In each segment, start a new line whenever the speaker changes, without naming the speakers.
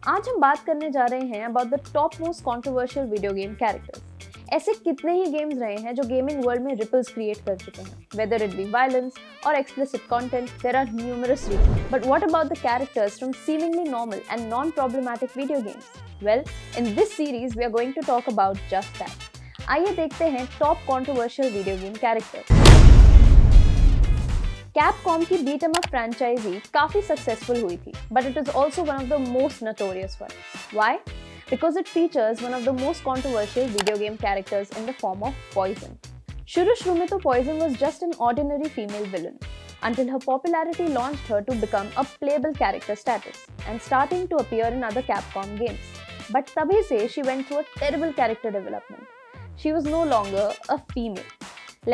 आज हम बात करने जा रहे हैं about the top most controversial video game characters. ऐसे कितने ही गेम्स रहे हैं जो गेमिंग वर्ल्ड में रिपल्स क्रिएट कर चुके हैं। Whether it be violence or explicit content, there are numerous reasons. But what about the characters from seemingly normal and non-problematic video games? Well, in this series, we are going to talk about just that. आइए देखते हैं top controversial video game characters. Capcom की beat 'em up franchise काफी successful हुई थी, but it is also one of the most notorious one. Why? Because it features one of the most controversial video game characters in the form of Poison. शुरू में तो Poison was just an ordinary female villain, until her popularity launched her to become a playable character status and starting to appear in other Capcom games. But तभी से she went through a terrible character development. She was no longer a female.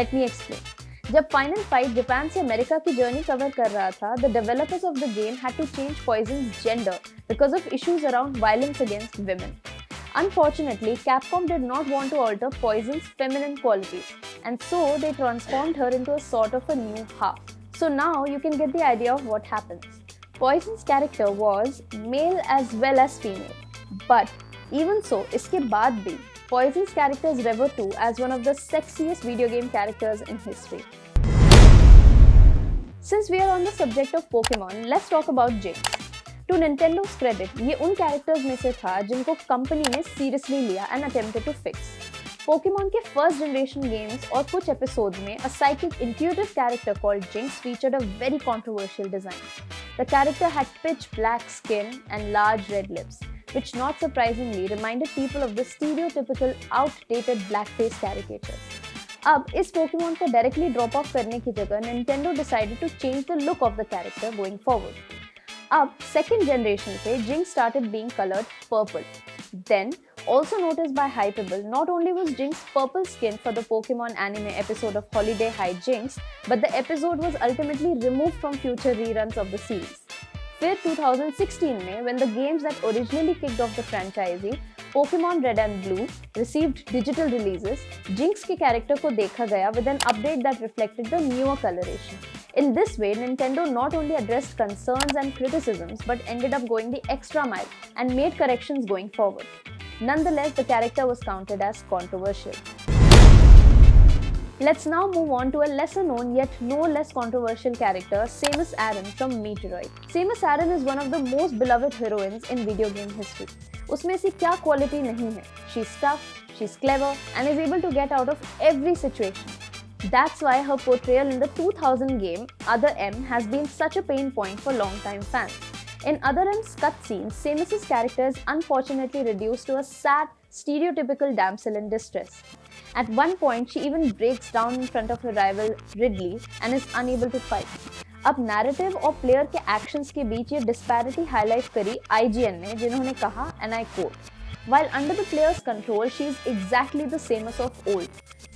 Let me explain. जब final fight Japan से America की journey cover कर रहा था, the developers of the game had to change Poison's gender because of issues around violence against women. Unfortunately, Capcom did not want to alter Poison's feminine qualities, and so they transformed her into a sort of a new half. So now you can get the idea of what happens. Poison's character was male as well as female, but even so, इसके बाद भी Poison's character is revered to as one of the sexiest video game characters in history. Since we are on the subject of Pokemon, let's talk about Jinx. To Nintendo's credit, ये उन characters में से था जिनको company ने seriously लिया and attempted to fix. Pokemon के first generation games और कुछ episodes में a psychic intuitive character called Jinx featured a very controversial design. The character had pitch black skin and large red lips, which not surprisingly reminded people of the stereotypical outdated blackface caricatures. अब इस Pokemon को directly drop off करने की जगह Nintendo decided to change the look of the character going forward. अब second generation से Jinx started being colored purple. Then, also noticed by Hypeable, not only was Jinx purple skin for the Pokemon anime episode of Holiday High Jinx, but the episode was ultimately removed from future reruns of the series. फिर 2016 में, when the games that originally kicked off the franchise, Pokemon Red and Blue, received digital releases, Jinx के character को देखा गया with an update that reflected the newer coloration. In this way, Nintendo not only addressed concerns and criticisms, but ended up going the extra mile and made corrections going forward. Nonetheless, the character was counted as controversial. Let's now move on to a lesser known yet no less controversial character, Samus Aran from Meteoroid. Samus Aran is one of the most beloved heroines in video game history. उसमें से क्या quality नहीं है? She's tough, she's clever, and is able to get out of every situation. That's why her portrayal in the 2000 game Other M has been such a pain point for long-time fans. In Other M's cutscenes, Samus's character is unfortunately reduced to a sad, stereotypical damsel in distress. At one point, she even breaks down in front of her rival Ridley and is unable to fight. अब narrative और player के actions के बीच ये disparity highlight करी IGN ने, जिन्होंने कहा, and I quote, "While under the player's control, she is exactly the Samus of old,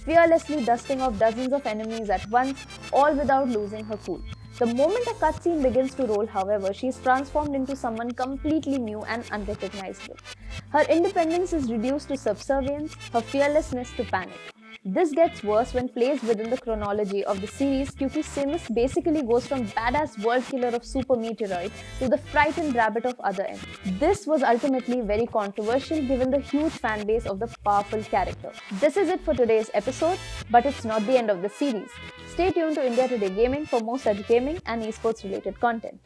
fearlessly dusting off dozens of enemies at once, all without losing her cool. The moment a cutscene begins to roll, however, she is transformed into someone completely new and unrecognizable. Her independence is reduced to subservience, her fearlessness to panic. This gets worse when placed within the chronology of the series because Samus basically goes from badass world killer of Super Meteoroid to the frightened rabbit of Other M. This was ultimately very controversial given the huge fan base of the powerful character. This is it for today's episode, but it's not the end of the series. Stay tuned to India Today Gaming for more such gaming and esports related content.